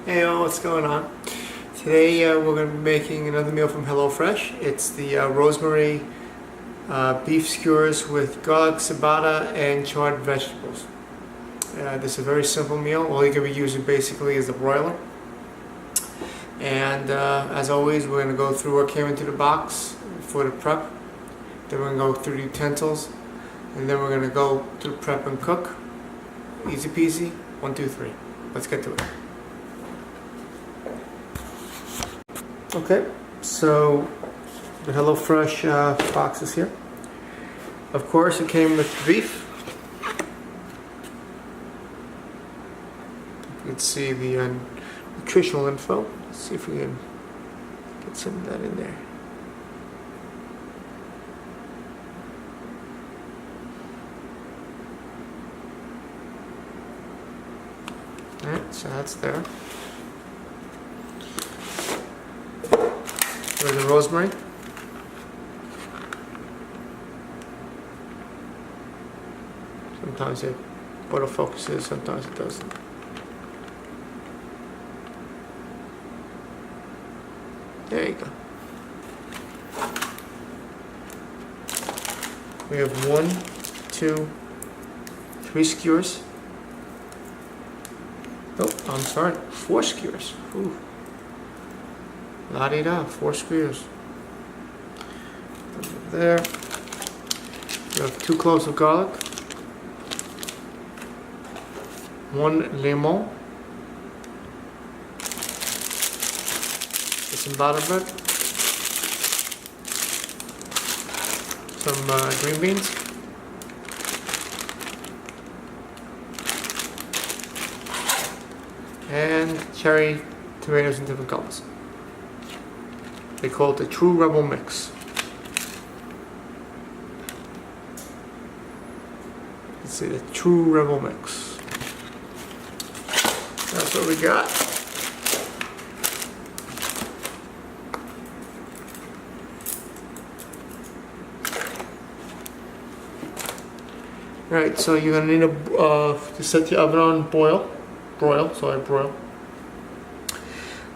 Hey, what's going on? Today we're going to be making another meal from HelloFresh. It's the Rosemary Beef Skewers with garlic, ciabatta, and charred vegetables. This is a very simple meal. All you're going to be using basically is the broiler. And as always, we're going to go through what came into the box for the prep. Then we're going to go through the utensils. And then we're going to go to prep and cook. Easy peasy. 1, 2, 3. Let's get to it. Okay, so the HelloFresh box is here. Of course, it came with beef. You can see the nutritional info. Let's see if we can get some of that in there. Alright, so that's there. There's the rosemary. Sometimes it autofocuses, sometimes it doesn't. There you go. We have 1, 2, 3 skewers. Oh, I'm sorry, 4 skewers. Ooh. La-di-da, 4 skewers. Over there. We have 2 cloves of garlic. 1 lemon. Some butter bread. Some green beans. And cherry tomatoes in different colors. They call it the True Rebel Mix. Let's see, the True Rebel Mix. That's what we got. Alright, so you're going to need to set your oven on broil.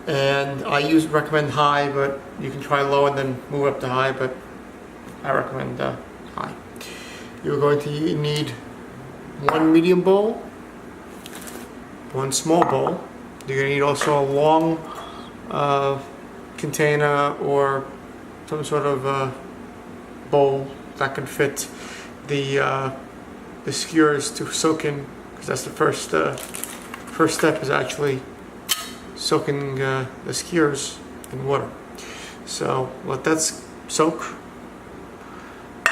And I recommend high, but you can try low and then move up to high, but I recommend high. You're going to need 1 medium bowl, 1 small bowl. You're going to need also a long container or some sort of bowl that can fit the skewers to soak in, because that's the first step is actually soaking the skewers in water. So let that soak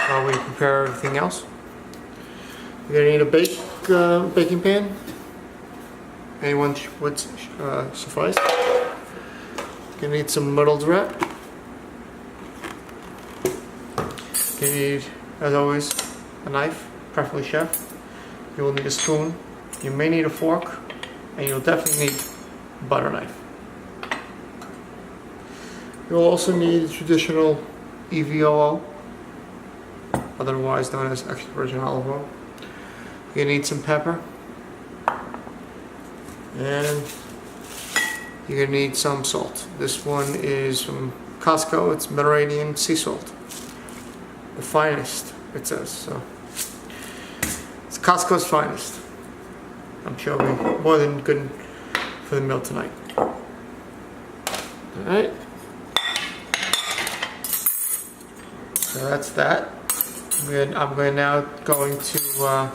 while we prepare everything else. You're going to need a baking pan. Anyone would suffice. You're going to need some muddled wrap. You're going to need, as always, a knife, preferably chef. You will need a spoon. You may need a fork, and you'll definitely need a butter knife. You'll also need a traditional EVOO, otherwise known as extra virgin olive oil. You're going to need some pepper, and you're going to need some salt. This one is from Costco. It's Mediterranean sea salt, the finest, it says. So it's Costco's finest. I'm sure it'll be more than good for the meal tonight. Alright. So that's that. I'm now going to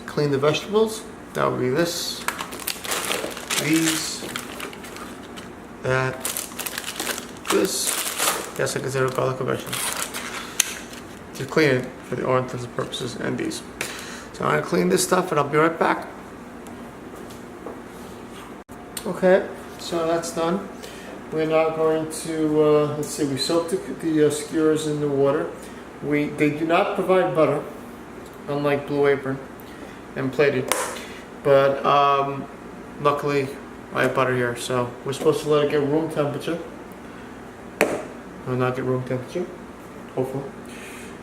clean the vegetables. That will be this, these, that, this. Yes, I consider garlic a vegetable. To clean it for the all intents and purposes, and these. So I'm going to clean this stuff and I'll be right back. Okay, so that's done. We're now going to, let's see, we soaked the skewers in the water. They do not provide butter, unlike Blue Apron and Plated. But luckily I have butter here, so we're supposed to let it get room temperature. Or not get room temperature, hopefully.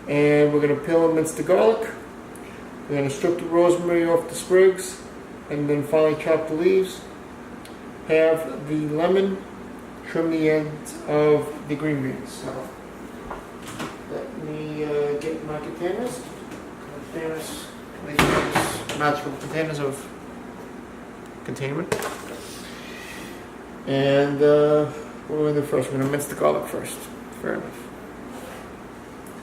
And we're going to peel and mince the garlic. We're going to strip the rosemary off the sprigs, and then finally chop the leaves. have the lemon trim the ends of the green beans. So let me get my containers. These magical containers of containment. And what we're going to do first, we're going to mince the garlic first. Fair enough.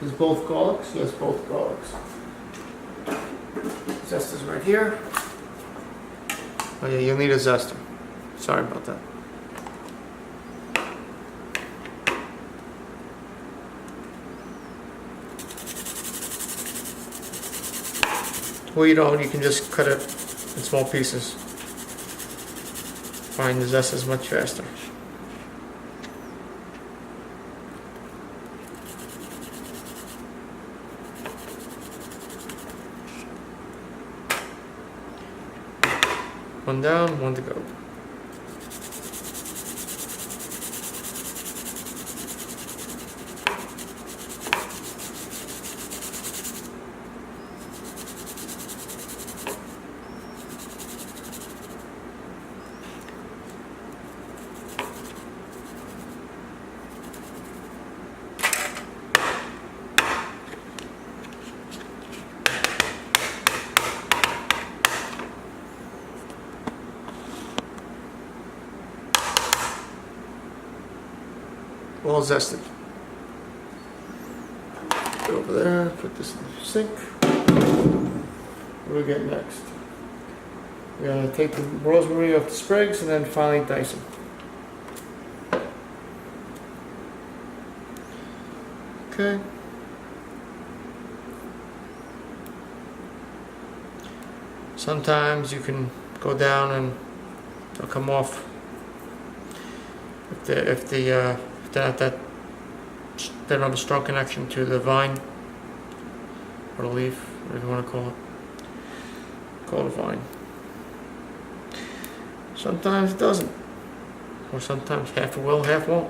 Is both garlics? Yes, both garlics. Zest is right here. Oh yeah, you'll need a zester. Sorry about that. Well, you don't. You can just cut it in small pieces. Find the zest is much faster. One down, one to go. All zested. Put it over there, put this in the sink. What do we get next? We're going to take the rosemary off the sprigs and then finally dice them. Okay. Sometimes you can go down and they'll come off if they don't have a strong connection to the vine or the leaf, whatever you want to call it. Call it a vine. Sometimes it doesn't, or sometimes half it will, half won't.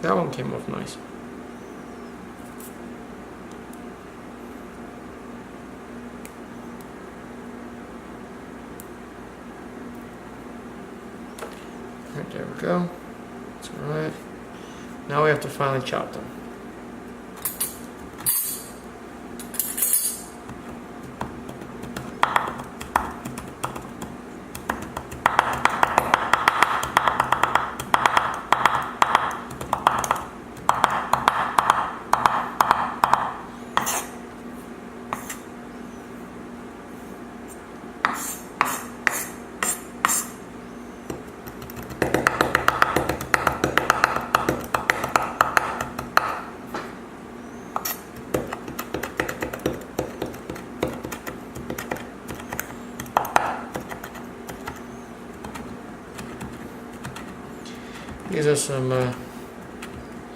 That one came off nice. Right, there we go. That's alright. Now we have to finally chop them. These are some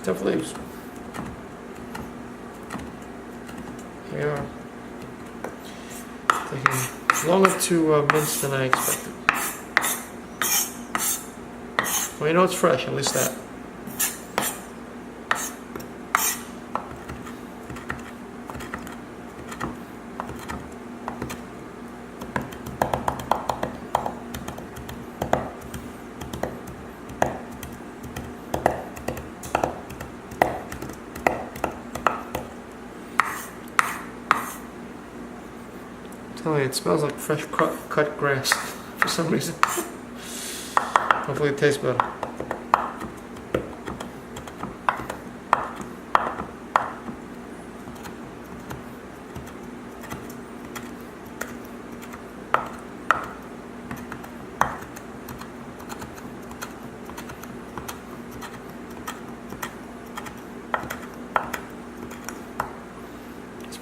tough leaves. They are taking longer to mince than I expected. Well, you know it's fresh, at least that. Tell me, it smells like fresh cut grass for some reason. Hopefully it tastes better.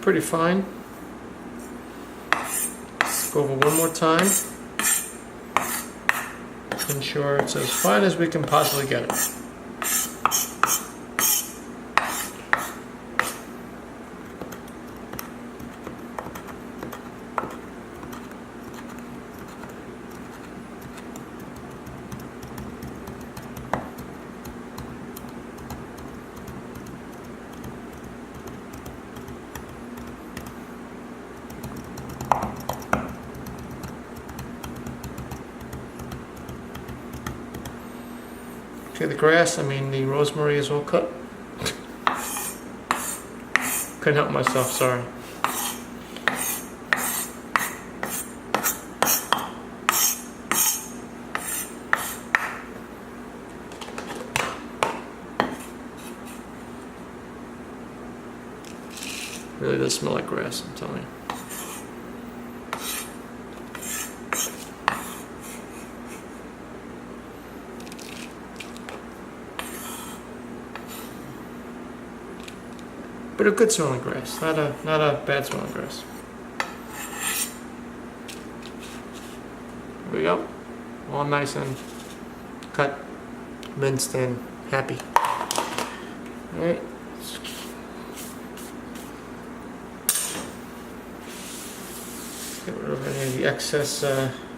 pretty fine. Let's go over one more time. Ensure it's as fine as we can possibly get it. Okay, the grass, the rosemary is all cut. Couldn't help myself, sorry. Really does smell like grass, I'm telling you. But a good smelling grass, not a bad smelling grass. There we go. All nice and cut, minced, and happy. Alright. Get rid of any of the excess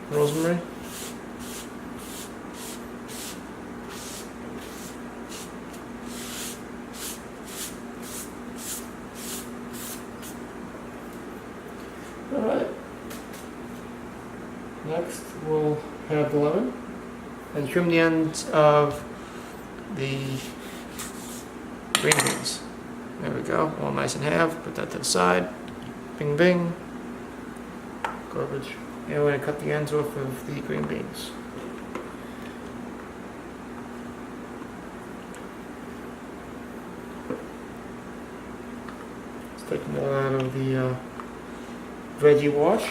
rosemary. Alright. Next we'll have the lemon and trim the ends of the green beans. There we go, all nice and half. Put that to the side. Bing bing. Garbage. And we're going to cut the ends off of the green beans. Let's take them all out of the veggie wash.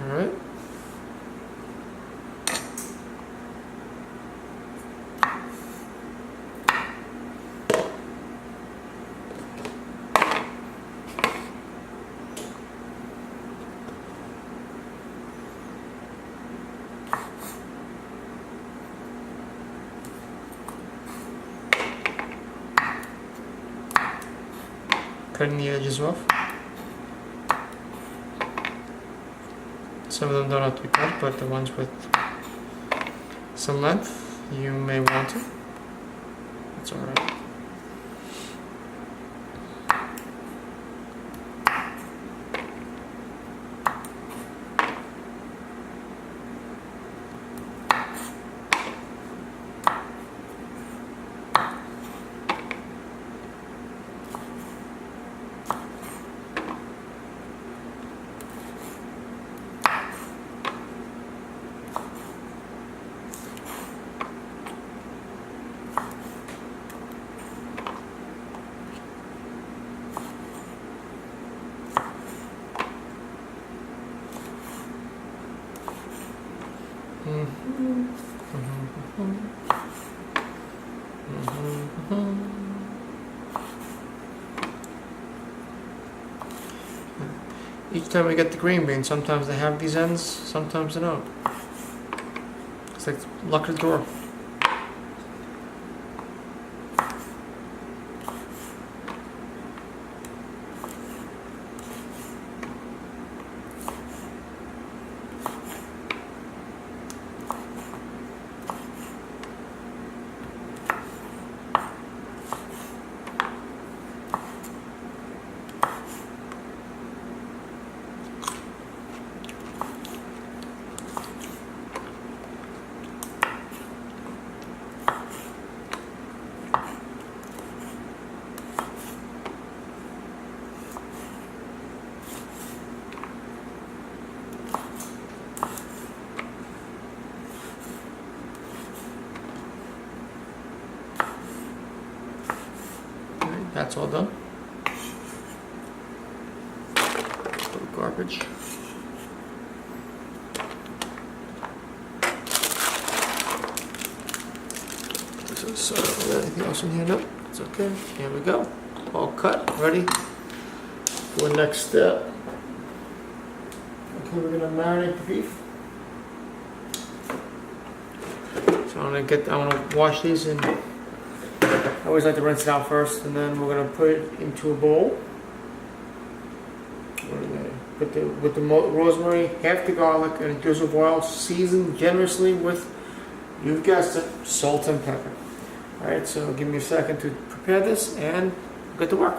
All right. Cutting the edges off. Some of them don't have to be cut, but the ones with some length, you may want to. That's alright. Each time we get the green beans, sometimes they have these ends, sometimes they don't. It's like luck of the draw. That's all done. Little garbage. So, anything else in here? Nope, it's okay. Here we go. All cut, ready for the next step. Okay, we're gonna marinate the beef. So I wanna wash these, and I always like to rinse it out first, and then we're gonna put it into a bowl. With the rosemary, half the garlic, and a drizzle of oil, seasoned generously with, you've guessed it, salt and pepper. All right, so give me a second to prepare this, and get to work.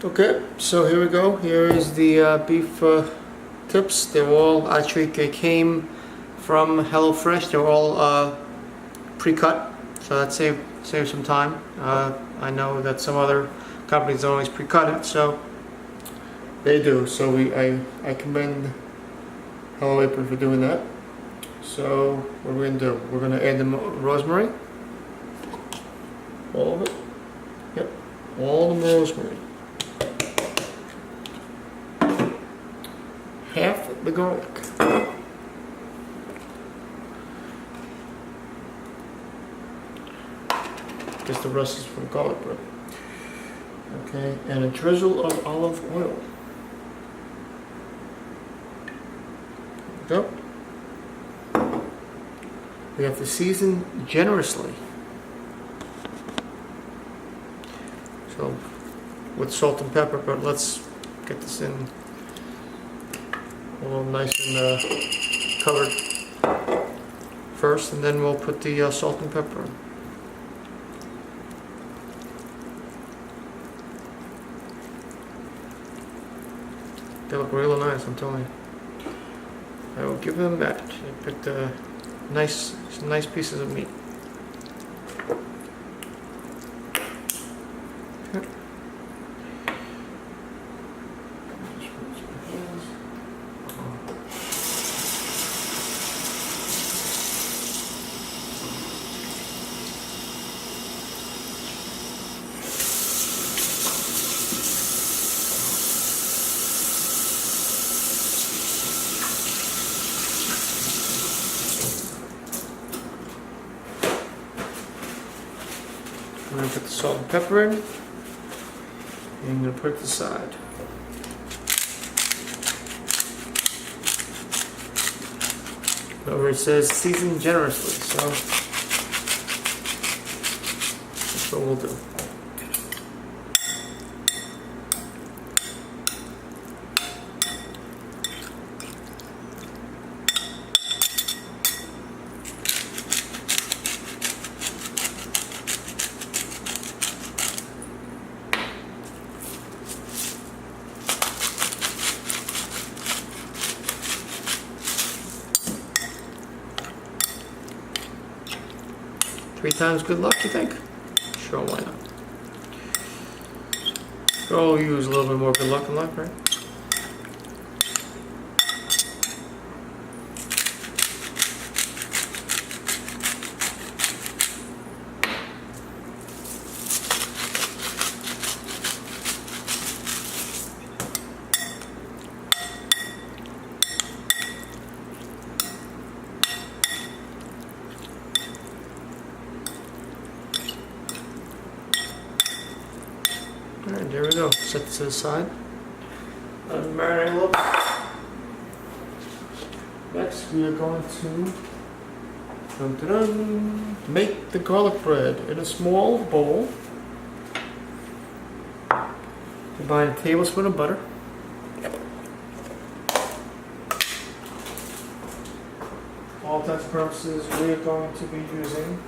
Okay, so here we go. Here is the beef tips. They're all actually they came from HelloFresh. They're all pre-cut, so that saves some time. I know that some other companies don't always pre-cut it, so they do. So I commend HelloFresh for doing that. So what we're gonna do? We're gonna add the rosemary, all of it. Yep, all the rosemary. Half the garlic. Guess the rest is from garlic bread. Okay, and a drizzle of olive oil. There we go. We have to season generously. So, with salt and pepper, but let's get this in all nice and covered first, and then we'll put the salt and pepper in. They look really nice, I'm telling you. I will give them that. I picked some nice pieces of meat. Okay. 'We're going to put the salt and pepper in, and I'm going to put it aside. Over it says season generously, so that's what we'll do. Three times good luck, you think? Sure, why not? Could all use a little bit more good luck in life, right? Alright, there we go. Set this to the side. Marinate a little bit. Next, we are going to make the garlic bread in a small bowl. Combine a tablespoon of butter. All intents and purposes, we are going to be using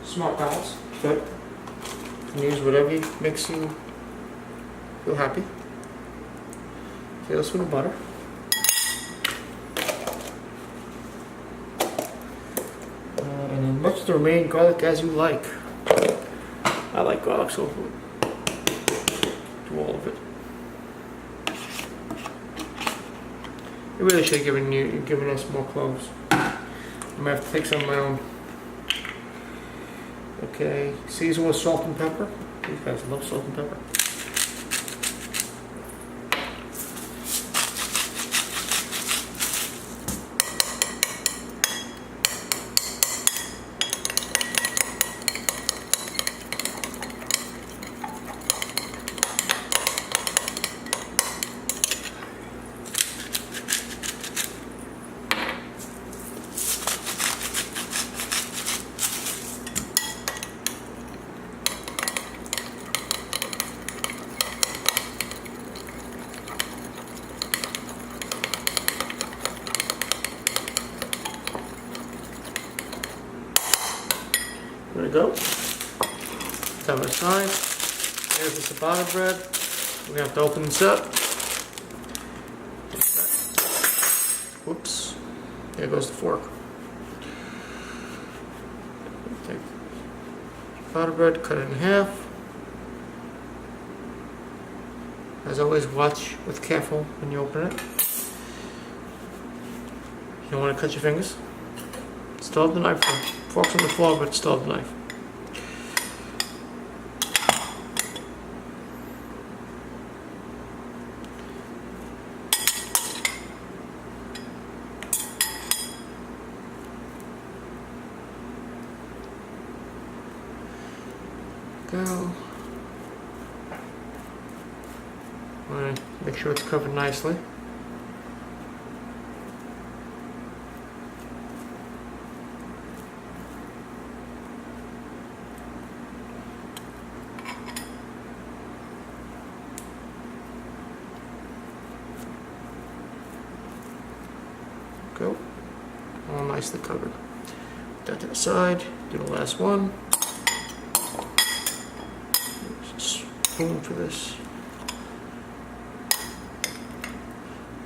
smart balance. But you can use whatever makes you feel happy. Tablespoon of butter. And then much of the remaining garlic as you like. I like garlic, so do all of it. It really should have given us more cloves. I'm gonna have to take some of my own. Okay, season with salt and pepper. These guys love salt and pepper. go. Set it aside. There's the ciabatta bread. We have to open this up. Whoops. There goes the fork. Take ciabatta bread, cut it in half. As always, watch with careful when you open it. You don't want to cut your fingers. Still have the knife. Fork's on the floor, but still have the knife. Go. Alright, make sure it's covered nicely. Go. All nicely covered. Put that to the side. Do the last one. Use a spoon for this.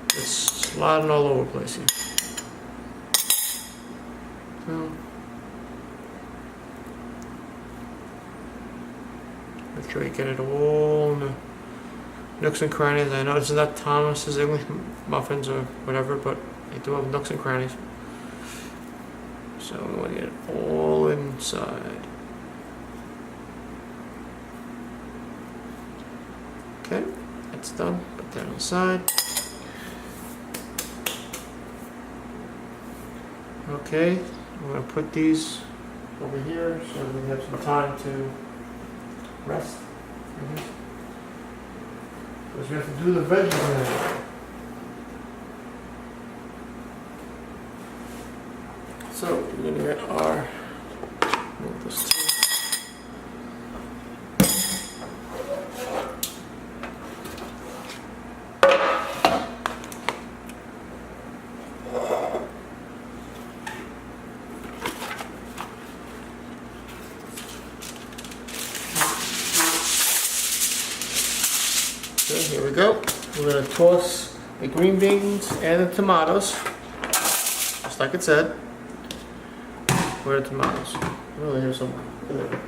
It's sliding all over the place here. So, make sure you get it all in the nooks and crannies. I know this is not Thomas's English muffins or whatever, but they do have nooks and crannies. So we want to get it all inside. Okay, that's done. Put that on the side. Okay, I'm going to put these over here so we have some time to rest. Because we have to do the veggies now. So we're going to get our, move this to, okay, here we go. We're going to toss the green beans and the tomatoes, just like it said. Where are the tomatoes? Oh, they're here somewhere. There.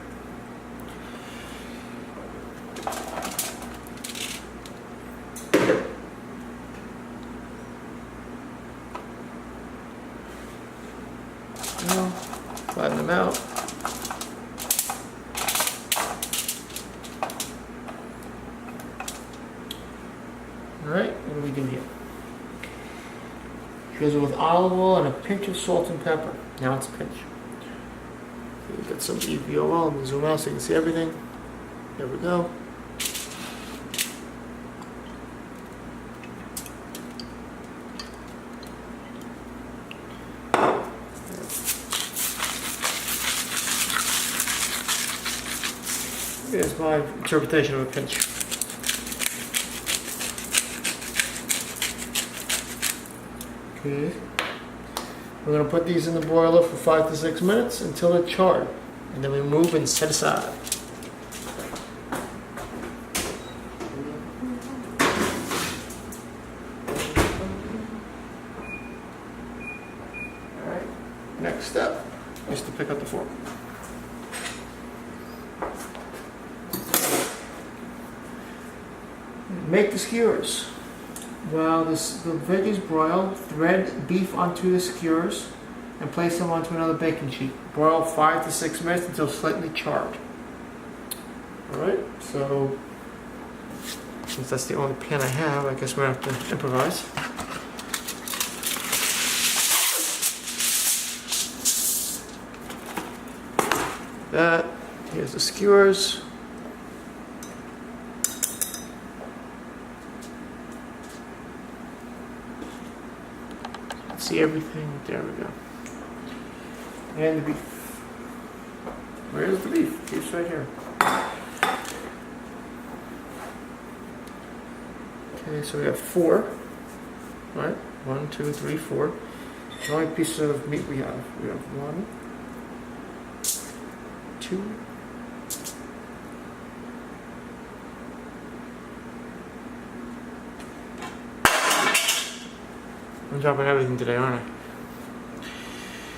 Now, flatten them out. Alright, what do we do here? Drizzle with olive oil and a pinch of salt and pepper. Now it's a pinch. We've got some EVO oil. Let me zoom out so you can see everything. There we go. Here's my interpretation of a pinch. Okay. We're going to put these in the broiler for 5 to 6 minutes until they're charred. And then we remove and set aside. Alright, next step is to pick up the fork. Make the skewers. While the veggies broil, thread beef onto the skewers and place them onto another baking sheet. Broil 5 to 6 minutes until slightly charred. Alright, so since that's the only pan I have, I guess we're going to have to improvise. Here's the skewers. See everything? There we go. And the beef. Where's the beef? Beef's right here. Okay, so we have 4. Right? 1, 2, 3, 4. How many pieces of meat we have? We have 1, 2, 2. I'm dropping everything today, aren't I?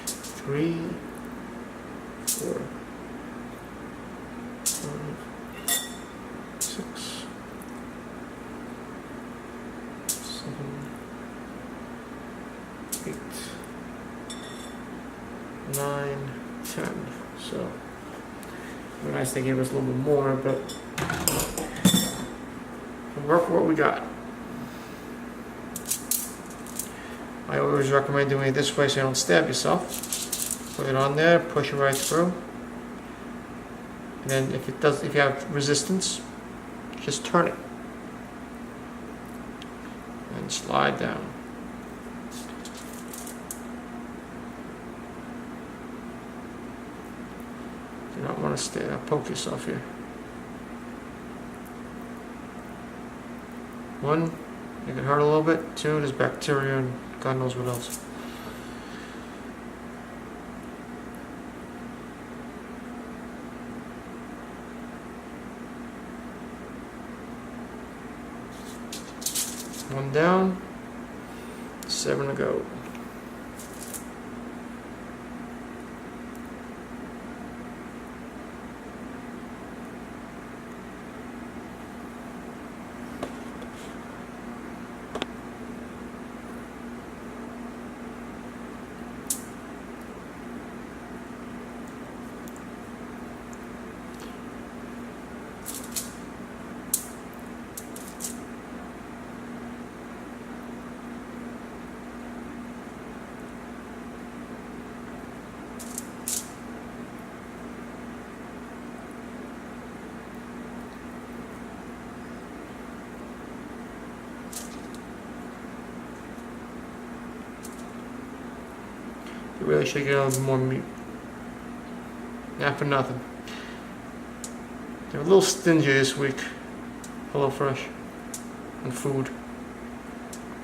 3, 4, 5, 6, 7, 8, 9, 10. So, it'd be nice they gave us a little bit more, but we'll work with what we got. I always recommend doing it this way so you don't stab yourself. Put it on there, push it right through. And then if you have resistance, just turn it. And slide down. You don't want to poke yourself here. 1, it can hurt a little bit. 2, there's bacteria and God knows what else. One down, 7 to go. You really should get a little more meat. Not for nothing. They're a little stingy this week, HelloFresh, on food.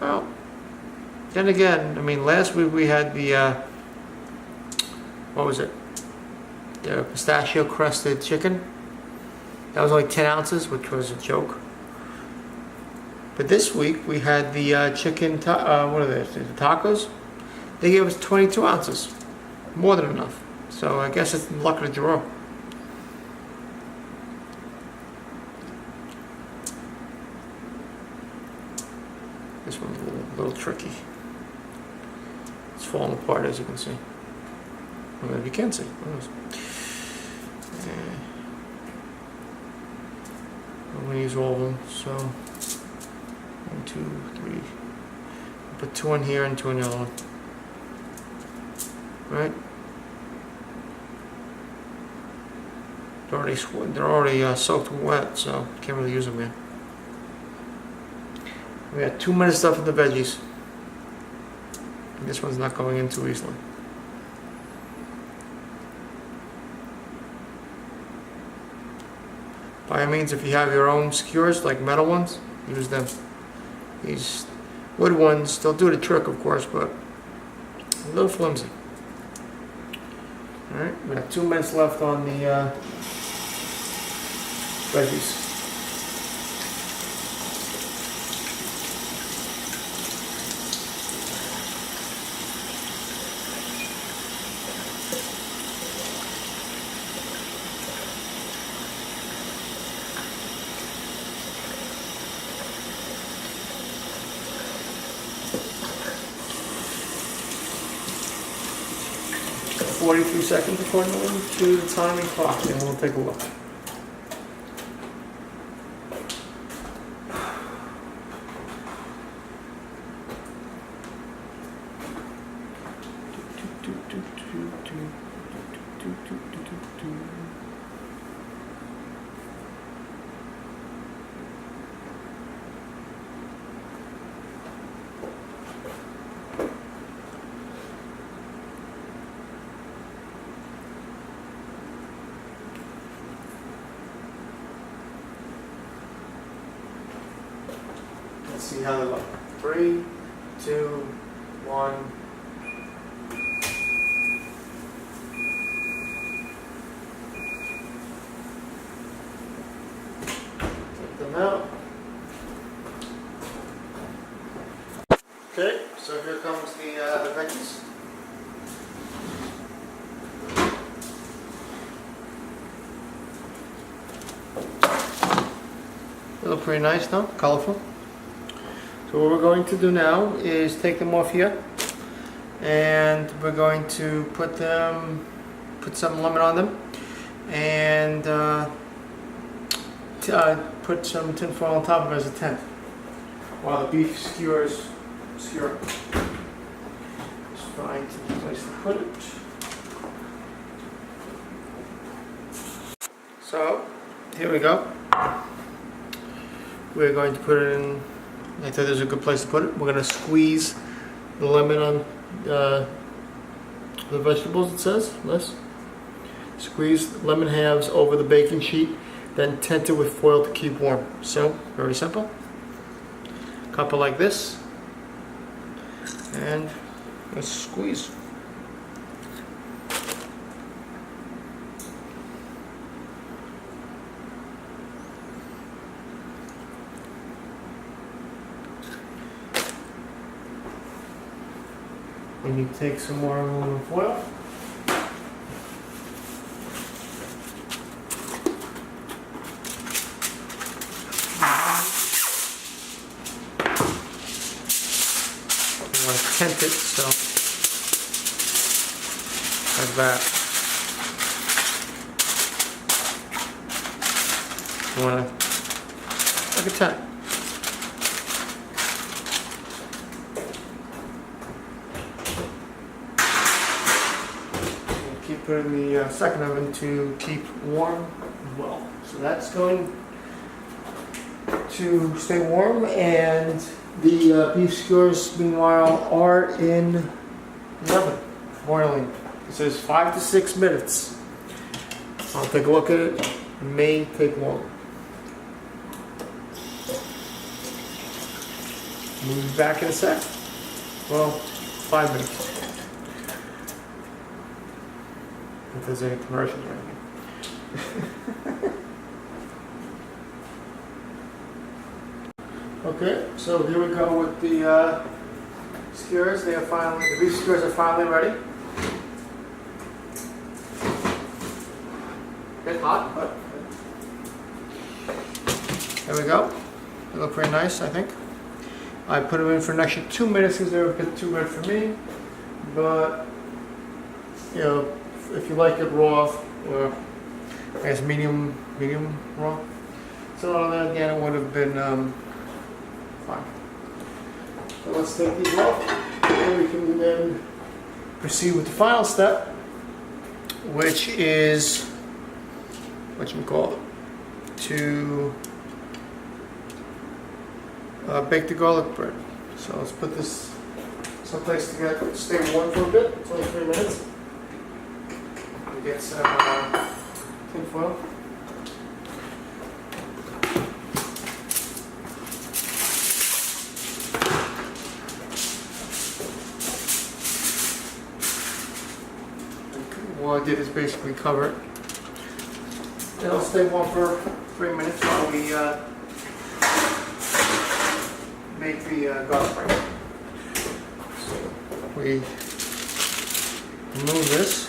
Well, then again, I mean, last week we had the, what was it? The pistachio crusted chicken. That was only 10 ounces, which was a joke. But this week we had the chicken, what are they, the tacos? They gave us 22 ounces, more than enough. So I guess it's luck of the draw. This one's a little tricky. It's falling apart, as you can see. Well, maybe you can see. Who knows? I'm going to use all of them. So 1, 2, 3. Put 2 in here and 2 in the other one. Right? They're already soaked wet, so can't really use them yet. We got 2 minutes left of the veggies. And this one's not going in too easily. By all means, if you have your own skewers, like metal ones, use them. These wood ones, they'll do the trick, of course, but a little flimsy. Alright, we have 2 minutes left on the veggies. $43 seconds according to the timing clock, and we'll take a look. Let's see how they look. 3, 2, 1. Okay, so here comes the veggies. They look pretty nice now, colorful. So what we're going to do now is take them off here, and we're going to put some lemon on them, and put some tin foil on top of it as a tent, while the beef skewers skewer. Just find some place to put it. So here we go. We're going to put it in. I thought there's a good place to put it. We're going to squeeze the lemon on the vegetables, it says. Yes. Squeeze lemon halves over the baking sheet, then tent it with foil to keep warm. So, very simple. Cup it like this, and let's squeeze. And you take some more aluminum foil. You want to tent it so like that. You want to like a tent. Put it in the second oven to keep warm as well. So that's going to stay warm, and the beef skewers meanwhile are in the oven boiling. It says 5 to 6 minutes. I'll take a look at it. It may take longer. We'll be back in a sec. Well, 5 minutes. If there's any commercials or anything. Okay, so here we go with the skewers. The beef skewers are finally ready. A bit hot, but there we go. They look pretty nice, I think. I put them in for an extra 2 minutes because they're a bit too red for me, but you know, if you like it raw, or I guess medium raw. So then again, it would have been fine. So let's take these off, and we can then proceed with the final step, which is to bake the garlic bread. So let's put this someplace to stay warm for a bit. It's only 3 minutes. Get some tin foil. What I did is basically cover it. It'll stay warm for 3 minutes while we make the garlic bread. So we remove this.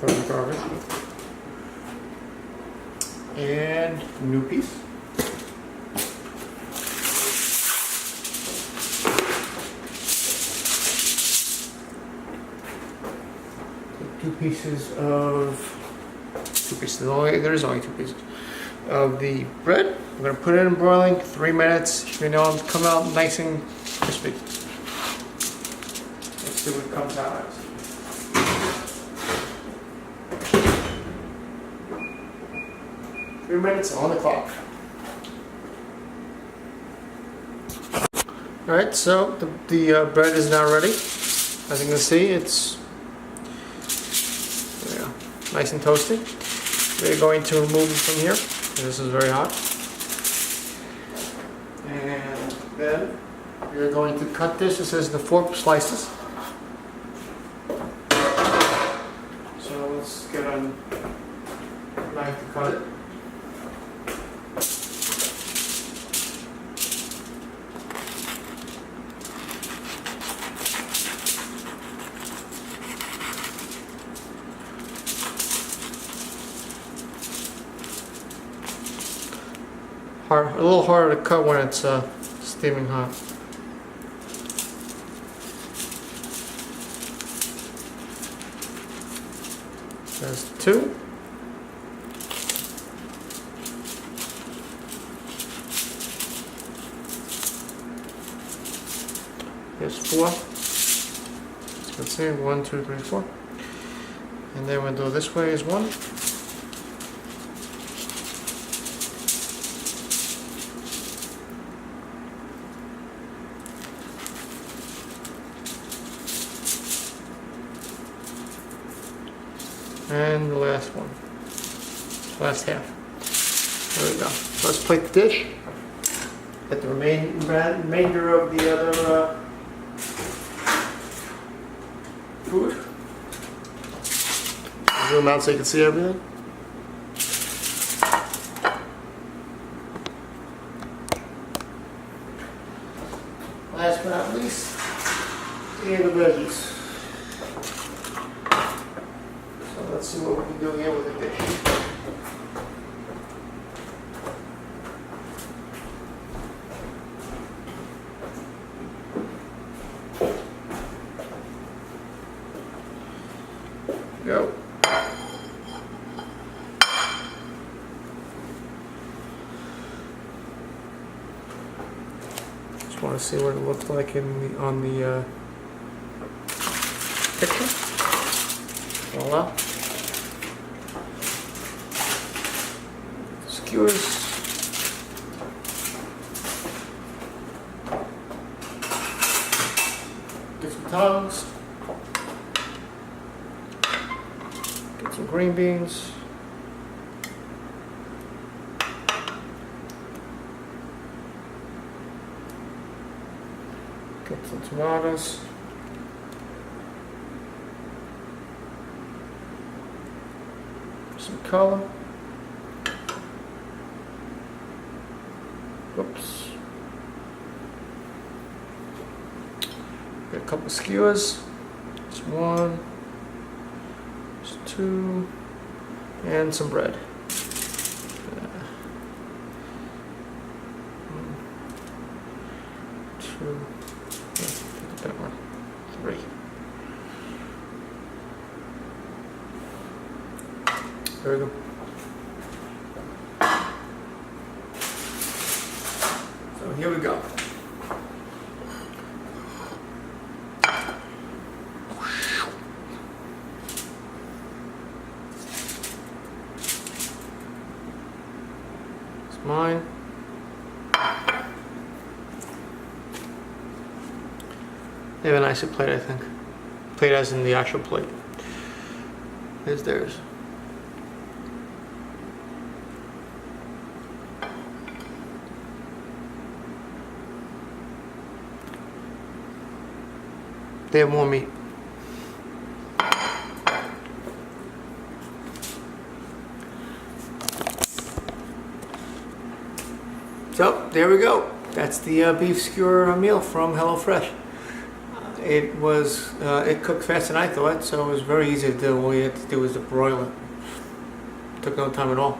Throw the garbage. And new piece. Two pieces. There's only 2 pieces of the bread. We're going to put it in boiling 3 minutes. You know, it'll come out nice and crispy. Let's see what it comes out as. Three minutes on the clock. Alright, so the bread is now ready. As you can see, it's nice and toasty. We're going to remove it from here. This is very hot. And then we're going to cut this. It says the 4 slices. So let's get a knife to cut it. a little harder to cut when it's steaming hot. There's 2. There's 4. Let's see, 1, 2, 3, 4. And then we'll do this way is 1. And the last one. Last half. There we go. So let's plate the dish. Get the remainder of the other food. Zoom out so you can see everything. Last but not least, and the veggies. So let's see what we can do here with the dish. Go. Just want to see what it looks like on the picture. Voila. Skewers. Get some tongs. Get some green beans. Get some tomatoes. Some color. Oops. Got a couple of skewers. Just 1. 2, and some bread. 1, 2, that one, 3. There we go. So here we go. Mine. They have a nicer plate, I think. Plate as in the actual plate. Here's theirs. They have more meat. So there we go. That's the beef skewer meal from HelloFresh. It cooked faster than I thought, so it was very easy to do. All you had to do was to broil it. Took no time at all.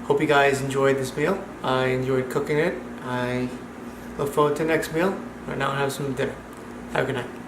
Hope you guys enjoyed this meal. I enjoyed cooking it. I look forward to the next meal. Right now I have some dinner. Have a good night.